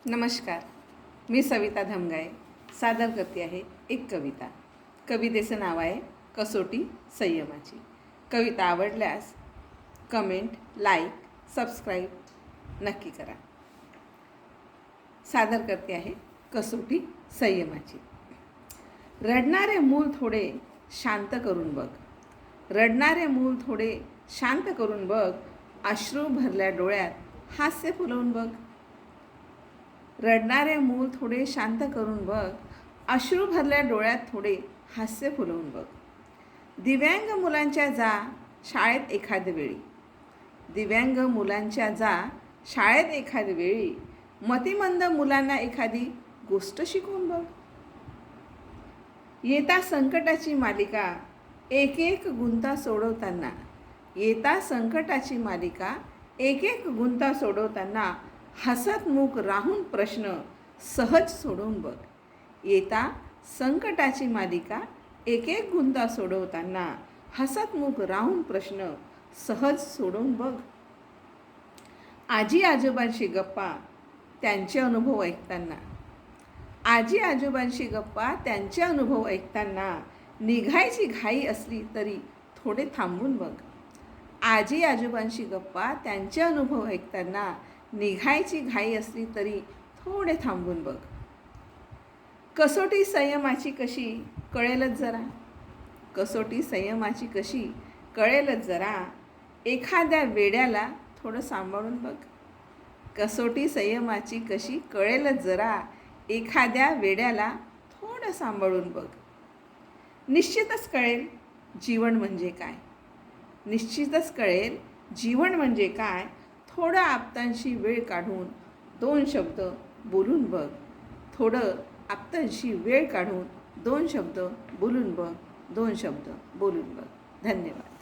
नमस्कार. मी सविता धमगाय सादर करते आहे एक कविता. कवितेचं नाव आहे कसोटी संयमाची. कविता आवडल्यास कमेंट, लाईक, सबस्क्राईब नक्की करा. सादर करते आहे कसोटी संयमाची. रडणारे मूल थोडे शांत करून बघ. रडणारे मूल थोडे शांत करून बघ. अश्रू भरल्या डोळ्यात हास्य फुलवून बघ. रडणारे मूल थोडे शांत करून बघ. अश्रू भरल्या डोळ्यात थोडे हास्य फुलवून बघ. दिव्यांग मुलांच्या जा शाळेत एखाद वेळी. दिव्यांग मुलांच्या जा शाळेत एखाद वेळी. मतिमंद मुलांना एखादी गोष्ट शिकवून बघ. येता संकटाची मालिका एक एक गुंता सोडवताना. येता संकटाची मालिका एक एक गुंता सोडवताना हसतमुख राहून प्रश्न सहज सोडवून बघ. येता संकटाची मालिका एक एक गुंता सोडवताना हसतमुख राहून प्रश्न सहज सोडवून बघ. आजी आजोबांशी गप्पा त्यांचे अनुभव ऐकताना. आजी आजोबांशी गप्पा त्यांचे अनुभव ऐकताना निघायची घाई असली तरी थोडे थांबून बघ. आजी आजोबांशी गप्पा त्यांचे अनुभव ऐकताना निघायची घाई असली तरी थोडे थांबून बघ. कसोटी संयमाची कशी कळेलच जरा. कसोटी संयमाची कशी कळेलच जरा. एखाद्या वेड्याला थोडं सांभाळून बघ. कसोटी संयमाची कशी कळेलच जरा. एखाद्या वेड्याला थोडं सांभाळून बघ. निश्चितच कळेल जीवन म्हणजे काय. निश्चितच कळेल जीवन म्हणजे काय. थोडं आप्तांशी वेळ काढून दोन शब्द बोलून बघ. थोडं आप्तांशी वेळ काढून दोन शब्द बोलून बघ. दोन शब्द बोलून बघ. धन्यवाद.